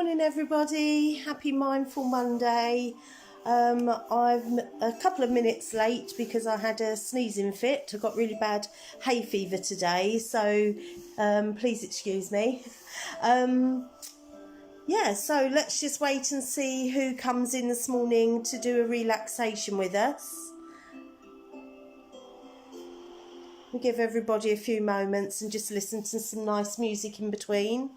Morning everybody, happy Mindful Monday. I'm a couple of minutes late because I had a sneezing fit. I got really bad hay fever today, so please excuse me. Yeah, so let's just wait and see who comes in this morning to do a relaxation with us. We'll give everybody a few moments and just listen to some nice music in between.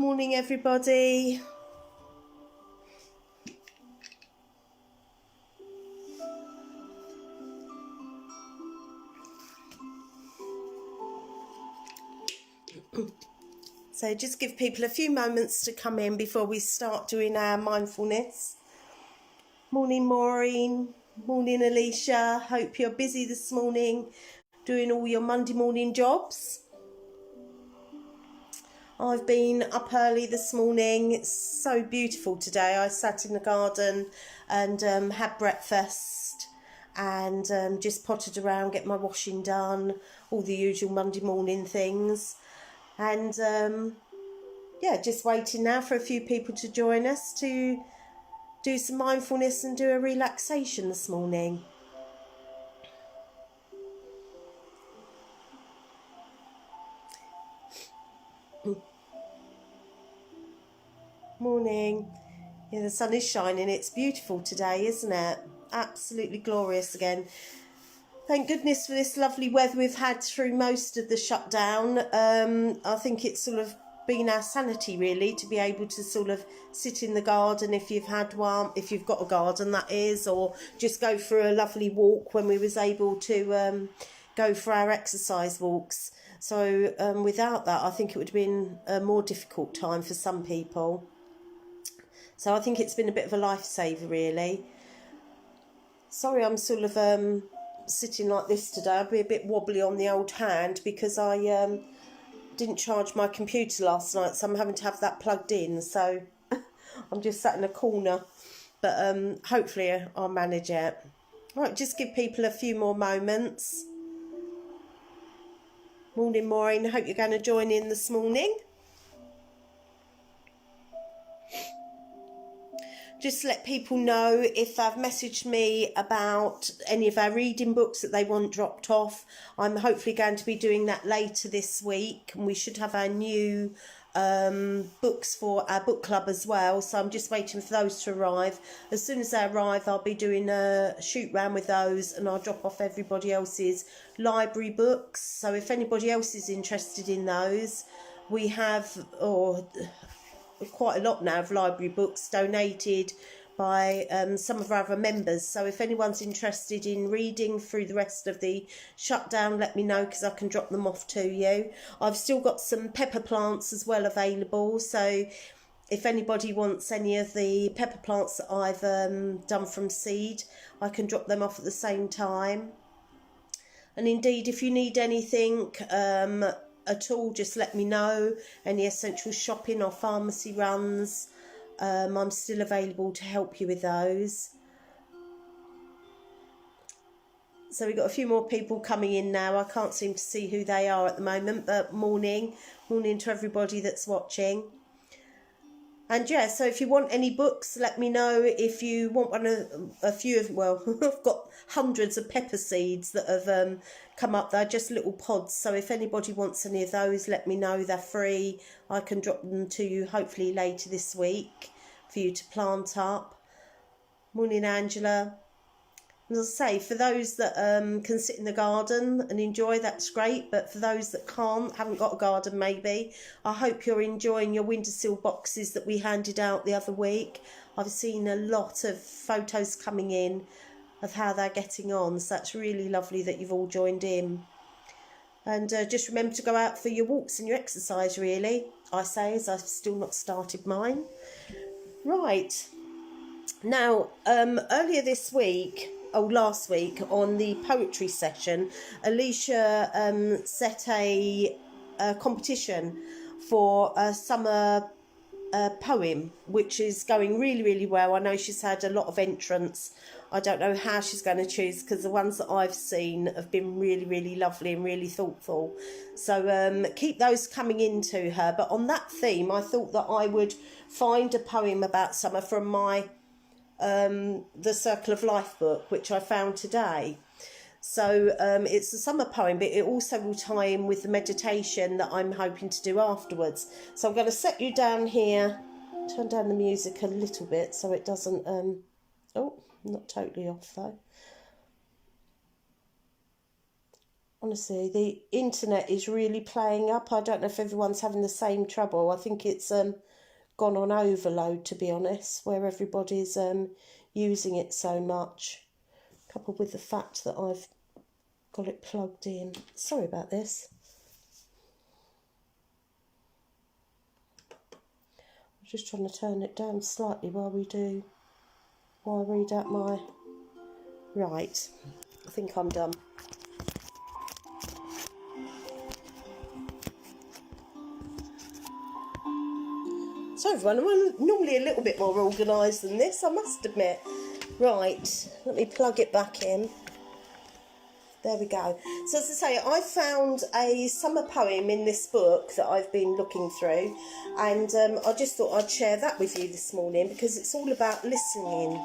Morning everybody. So just give people a few moments to come in before we start doing our mindfulness. Morning Maureen, morning Alicia, hope you're busy this morning doing all your Monday morning jobs. I've been up early this morning. It's so beautiful today. I sat in the garden and had breakfast and just potted around, get my washing done, all the usual Monday morning things. And yeah, just waiting now for a few people to join us to do some mindfulness and do a relaxation this morning. Morning. Yeah, the sun is shining. It's beautiful today, isn't it? Absolutely glorious again. Thank goodness for this lovely weather we've had through most of the shutdown. I think it's sort of been our sanity really to be able to sort of sit in the garden if you've had one, if you've got a garden that is, or just go for a lovely walk when we was able to go for our exercise walks. So without that, I think it would have been a more difficult time for some people. So I think it's been a bit of a lifesaver really. Sorry I'm sort of sitting like this today. I'll be a bit wobbly on the old hand because I didn't charge my computer last night, so I'm having to have that plugged in. So I'm just sat in a corner, but hopefully I'll manage it. Right, just give people a few more moments. Morning Maureen, hope you're going to join in this morning. Just let people know if they've messaged me about any of our reading books that they want dropped off. I'm hopefully going to be doing that later this week, and we should have our new books for our book club as well. So I'm just waiting for those to arrive. As soon as they arrive, I'll be doing a shoot round with those, and I'll drop off everybody else's library books. So if anybody else is interested in those, we have quite a lot now of library books donated by some of our other members. So if anyone's interested in reading through the rest of the shutdown, let me know because I can drop them off to you. I've still got some pepper plants as well available, so if anybody wants any of the pepper plants that I've done from seed, I can drop them off at the same time. And indeed, if you need anything at all, just let me know. Any essential shopping or pharmacy runs, I'm still available to help you with those. So we've got a few more people coming in now. I can't seem to see who they are at the moment, but morning to everybody that's watching. And yeah, so if you want any books, let me know. If you want a few of, well, I've got hundreds of pepper seeds that have come up. They're just little pods. So if anybody wants any of those, let me know. They're free. I can drop them to you hopefully later this week for you to plant up. Morning, Angela. As I say, for those that can sit in the garden and enjoy, that's great. But for those that can't, haven't got a garden maybe, I hope you're enjoying your windowsill boxes that we handed out the other week. I've seen a lot of photos coming in of how they're getting on. So that's really lovely that you've all joined in. And just remember to go out for your walks and your exercise, really, I say, as I've still not started mine. Right. Now, earlier this week, last week on the poetry session, Alicia set a competition for a summer poem, which is going really, really well. I know she's had a lot of entrants I don't know how she's going to choose, because the ones that I've seen have been really, really lovely and really thoughtful. So keep those coming into her. But on that theme, I thought that I would find a poem about summer from my The Circle of Life book, which I found today. So it's a summer poem, but it also will tie in with the meditation that I'm hoping to do afterwards. So I'm going to set you down here, turn down the music a little bit so it doesn't... oh, not totally off though. Honestly, the internet is really playing up. I don't know if everyone's having the same trouble. I think it's gone on overload, to be honest, where everybody's using it so much, coupled with the fact that I've got it plugged in. Sorry about this. I'm just trying to turn it down slightly while I read out my... Right, I think I'm done. So everyone, I'm normally a little bit more organised than this, I must admit. Right, let me plug it back in. There we go. So as I say, I found a summer poem in this book that I've been looking through, and I just thought I'd share that with you this morning, because it's all about listening.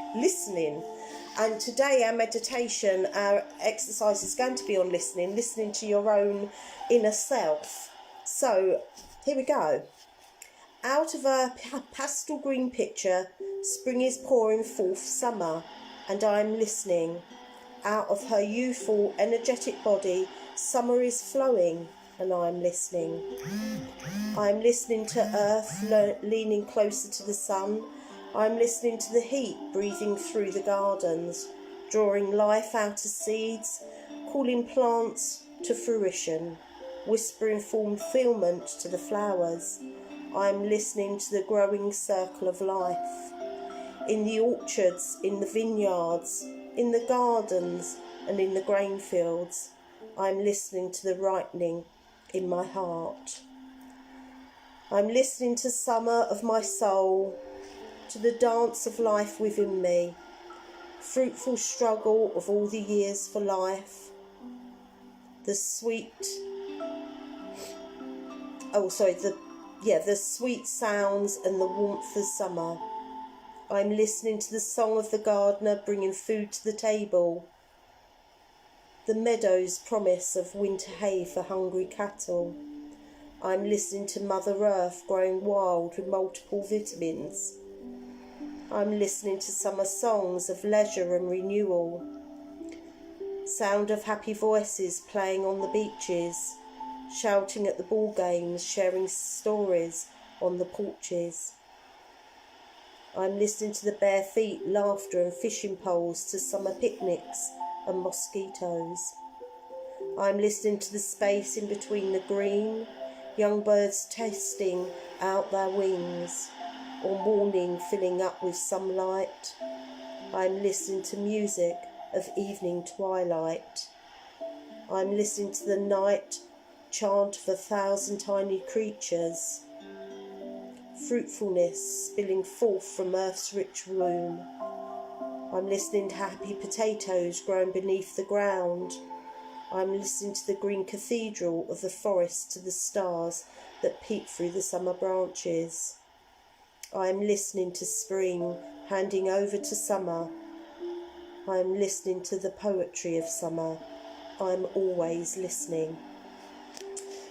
And today our meditation, our exercise is going to be on listening to your own inner self. So here we go. Out of a pastel green picture, spring is pouring forth summer, and I am listening. Out of her youthful, energetic body, summer is flowing, and I am listening. I am listening to earth leaning closer to the sun. I am listening to the heat breathing through the gardens, drawing life out of seeds, calling plants to fruition, whispering fulfillment to the flowers. I am listening to the growing circle of life. In the orchards, in the vineyards, in the gardens and in the grain fields, I am listening to the ripening in my heart. I am listening to summer of my soul, to the dance of life within me, fruitful struggle of all the years for life, the sweet sounds and the warmth of summer. I'm listening to the song of the gardener bringing food to the table, the meadow's promise of winter hay for hungry cattle. I'm listening to Mother Earth growing wild with multiple vitamins. I'm listening to summer songs of leisure and renewal, sound of happy voices playing on the beaches, shouting at the ball games, sharing stories on the porches. I'm listening to the bare feet, laughter and fishing poles, to summer picnics and mosquitoes. I'm listening to the space in between the green, young birds testing out their wings, or morning filling up with some light. I'm listening to music of evening twilight. I'm listening to the night chant of 1,000 tiny creatures, fruitfulness spilling forth from earth's rich womb. I'm listening to happy potatoes growing beneath the ground. I'm listening to the green cathedral of the forest, to the stars that peep through the summer branches. I'm listening to spring handing over to summer. I'm listening to the poetry of summer. I'm always listening.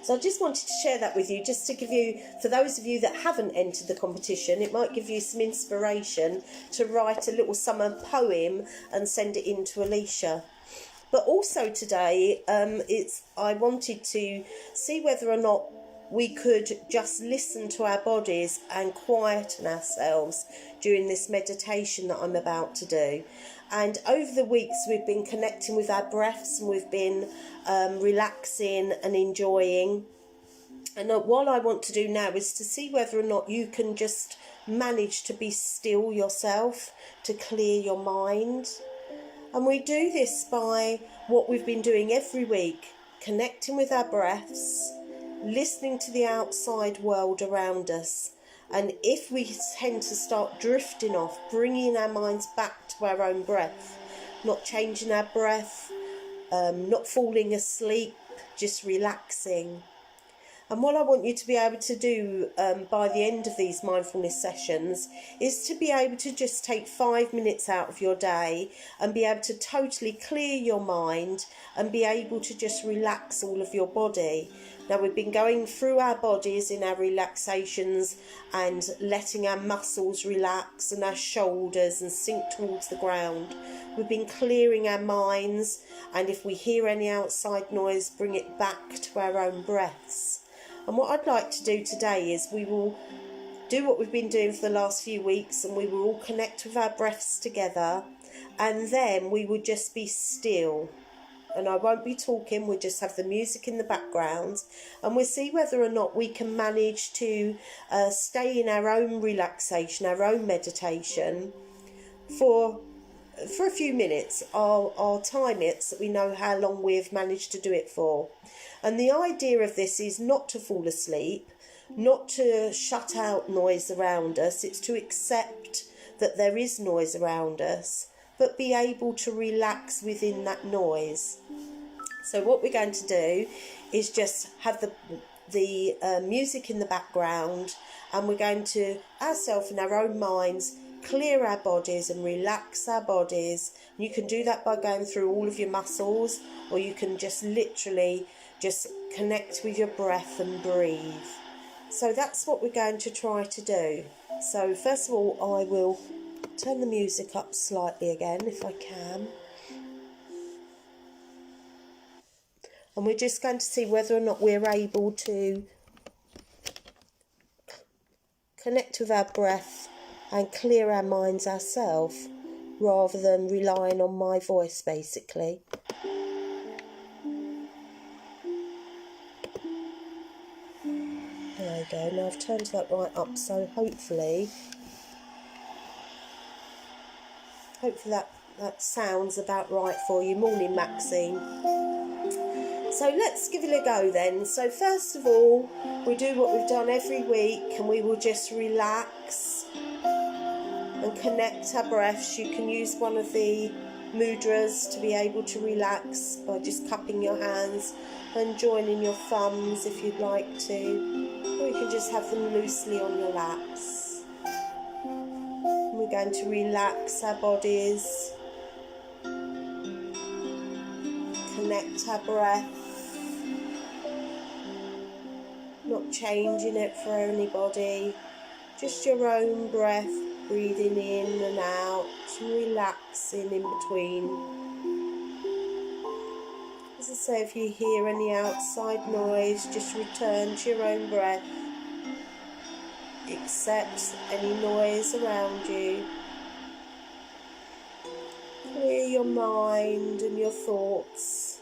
So I just wanted to share that with you, just to give you, for those of you that haven't entered the competition, it might give you some inspiration to write a little summer poem and send it in to Alicia. But also today, I wanted to see whether or not we could just listen to our bodies and quieten ourselves during this meditation that I'm about to do. And over the weeks, we've been connecting with our breaths, and we've been relaxing and enjoying. And what I want to do now is to see whether or not you can just manage to be still yourself, to clear your mind. And we do this by what we've been doing every week, connecting with our breaths, listening to the outside world around us. And if we tend to start drifting off, bringing our minds back to our own breath, not changing our breath, not falling asleep, just relaxing. And what I want you to be able to do by the end of these mindfulness sessions is to be able to just take 5 minutes out of your day and be able to totally clear your mind and be able to just relax all of your body. Now, we've been going through our bodies in our relaxations and letting our muscles relax and our shoulders and sink towards the ground. We've been clearing our minds, and if we hear any outside noise, bring it back to our own breaths. And what I'd like to do today is we will do what we've been doing for the last few weeks, and we will all connect with our breaths together, and then we will just be still. And I won't be talking, we'll just have the music in the background, and we'll see whether or not we can manage to stay in our own relaxation, our own meditation for a few minutes. I'll time it so we know how long we've managed to do it for. And the idea of this is not to fall asleep, not to shut out noise around us. It's to accept that there is noise around us, but be able to relax within that noise. So what we're going to do is just have the music in the background, and we're going to, ourselves in our own minds, clear our bodies and relax our bodies. You can do that by going through all of your muscles, or you can just literally just connect with your breath and breathe. So that's what we're going to try to do. So first of all, I will turn the music up slightly again if I can. And we're just going to see whether or not we're able to connect with our breath and clear our minds ourselves, rather than relying on my voice, basically. There we go. Now I've turned that right up, so hopefully that sounds about right for you. Morning, Maxine. So let's give it a go then. So first of all, we do what we've done every week, and we will just relax and connect our breaths. You can use one of the mudras to be able to relax by just cupping your hands and joining your thumbs if you'd like to, or you can just have them loosely on your laps. And we're going to relax our bodies, connect our breath, not changing it for anybody, just your own breath, breathing in and out, relaxing in between. As I say, if you hear any outside noise, just return to your own breath. Accept any noise around you. Clear your mind and your thoughts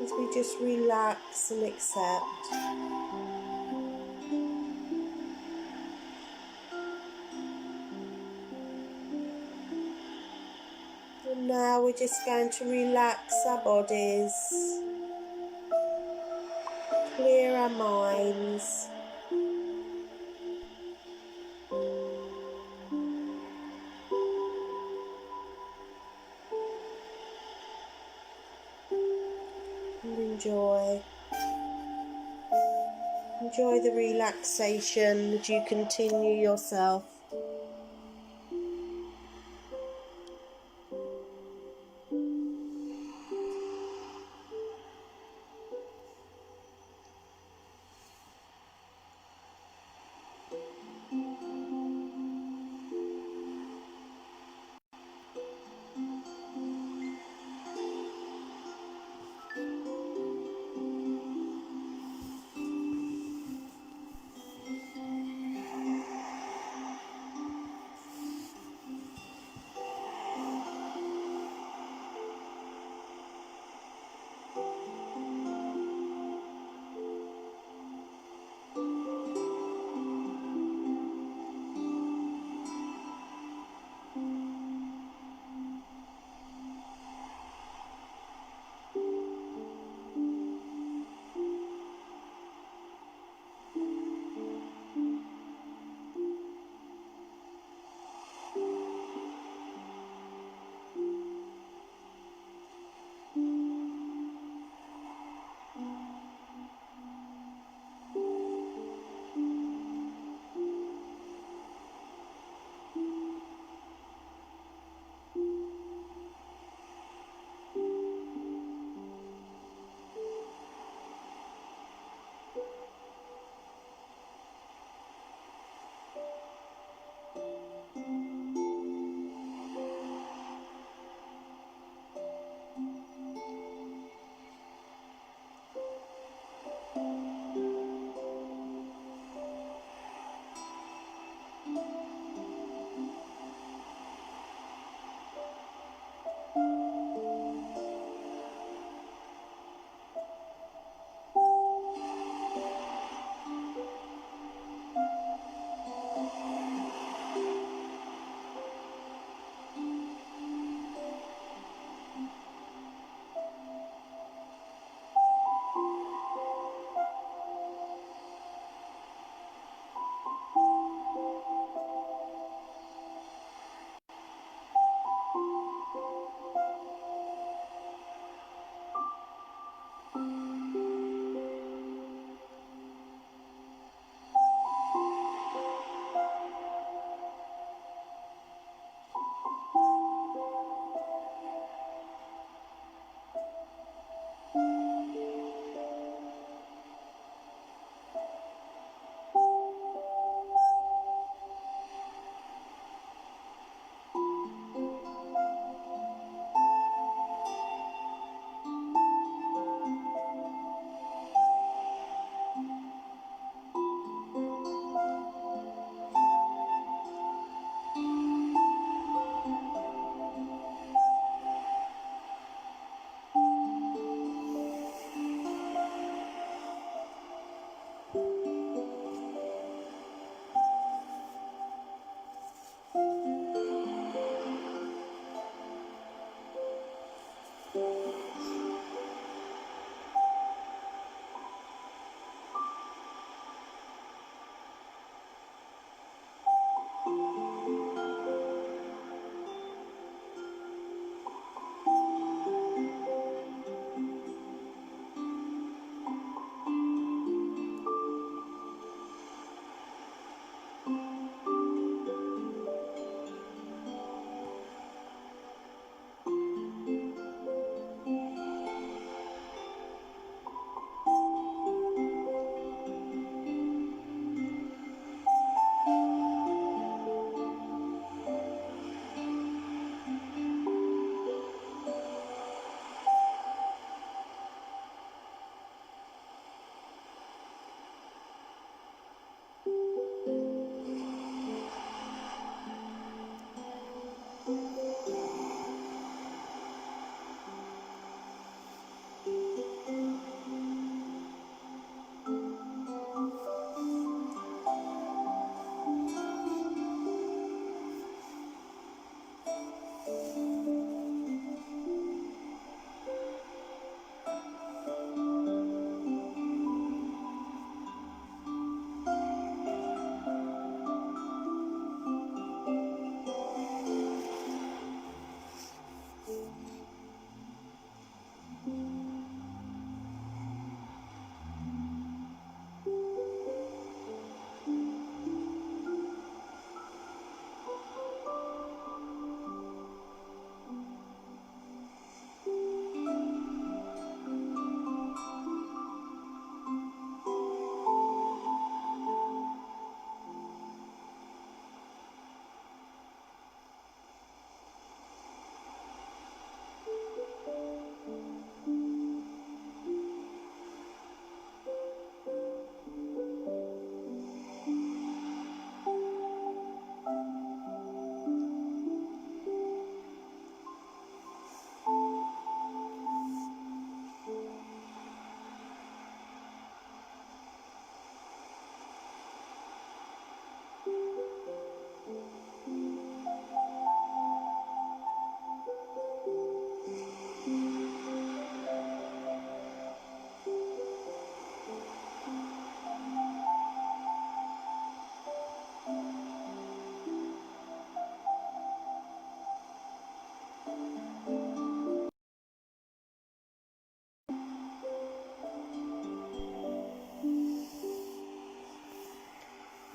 as we just relax and accept. And now we're just going to relax our bodies, clear our minds. And enjoy the relaxation as you continue yourself.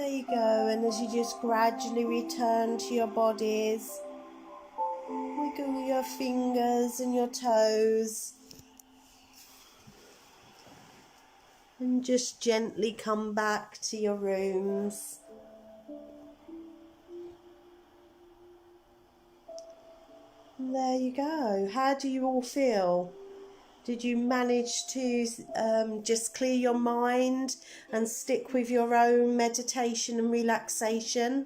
There you go, and as you just gradually return to your bodies, wiggle your fingers and your toes, and just gently come back to your rooms. And there you go. How do you all feel? Did you manage to just clear your mind and stick with your own meditation and relaxation?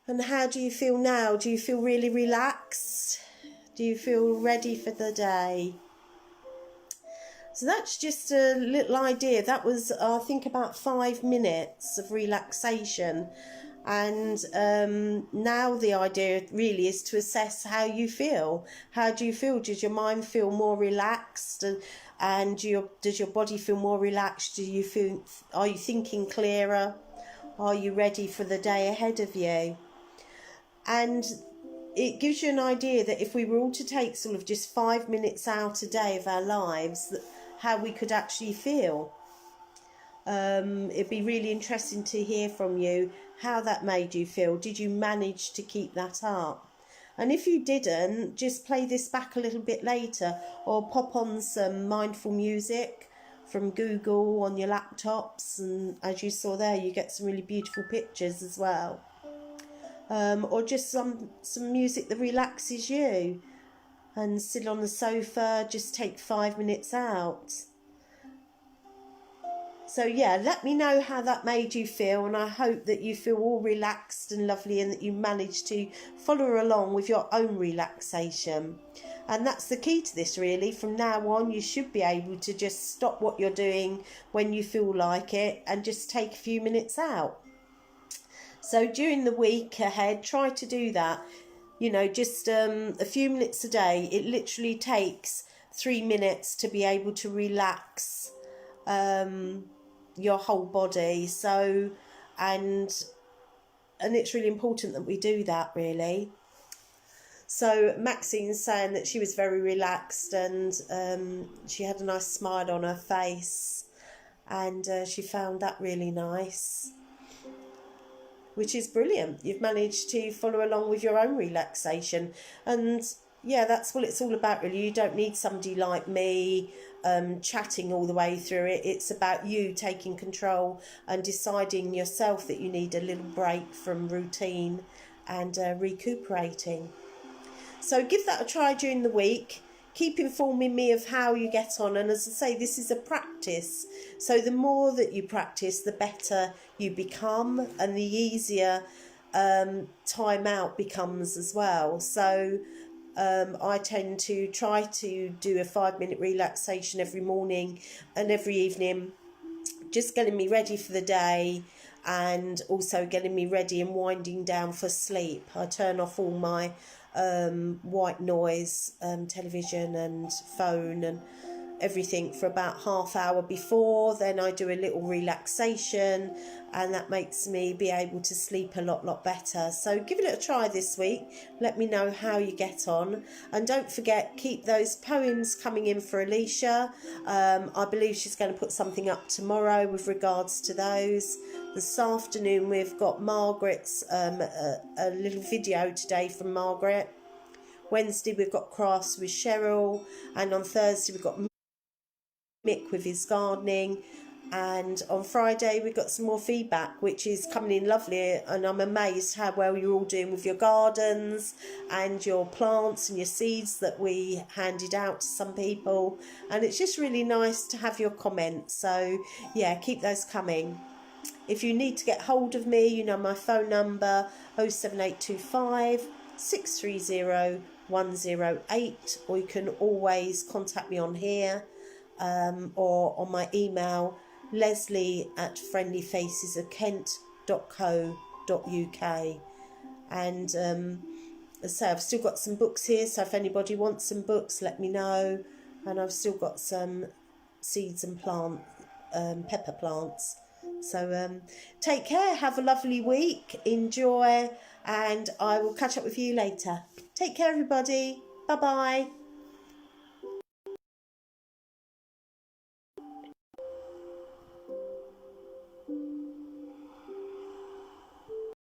And how do you feel now? Do you feel really relaxed? Do you feel ready for the day? So that's just a little idea. That was, I think, about 5 minutes of relaxation. And now the idea really is to assess how you feel. How do you feel? Does your mind feel more relaxed? And does your body feel more relaxed? Are you thinking clearer? Are you ready for the day ahead of you? And it gives you an idea that if we were all to take sort of just 5 minutes out a day of our lives, how we could actually feel. It'd be really interesting to hear from you how that made you feel. Did you manage to keep that up? And if you didn't, just play this back a little bit later, or pop on some mindful music from Google on your laptops, and as you saw there, you get some really beautiful pictures as well. Or just some music that relaxes you, and sit on the sofa, just take 5 minutes out. So yeah, let me know how that made you feel, and I hope that you feel all relaxed and lovely, and that you manage to follow along with your own relaxation. And that's the key to this really. From now on, you should be able to just stop what you're doing when you feel like it and just take a few minutes out. So during the week ahead, try to do that. You know, just a few minutes a day. It literally takes 3 minutes to be able to relax your whole body. So, and it's really important that we do that really. So Maxine's saying that she was very relaxed, and she had a nice smile on her face, and she found that really nice, which is brilliant. You've managed to follow along with your own relaxation. And yeah, that's what it's all about really. You don't need somebody like me chatting all the way through it. It's about you taking control and deciding yourself that you need a little break from routine and recuperating. So give that a try during the week. Keep informing me of how you get on. And as I say, this is a practice. So the more that you practice, the better you become, and the easier time out becomes as well. So I tend to try to do a 5-minute relaxation every morning and every evening, just getting me ready for the day, and also getting me ready and winding down for sleep. I turn off all my white noise, television and phone and everything for about half hour before. Then I do a little relaxation, and that makes me be able to sleep a lot better. So give it a try this week. Let me know how you get on, and don't forget, keep those poems coming in for Alicia. I believe she's going to put something up tomorrow with regards to those. This afternoon we've got Margaret's a little video today from Margaret. Wednesday we've got crafts with Cheryl, and on Thursday we've got Mick with his gardening, and on Friday we got some more feedback, which is coming in lovely, and I'm amazed how well you're all doing with your gardens and your plants and your seeds that we handed out to some people, and it's just really nice to have your comments. So yeah, keep those coming. If you need to get hold of me, you know my phone number, 07825 630 108, or you can always contact me on here, or on my email, lesley@friendlyfacesofkent.co.uk. And as I say, I've still got some books here, so if anybody wants some books, let me know. And I've still got some seeds and pepper plants. So take care, have a lovely week, enjoy, and I will catch up with you later. Take care everybody, bye bye.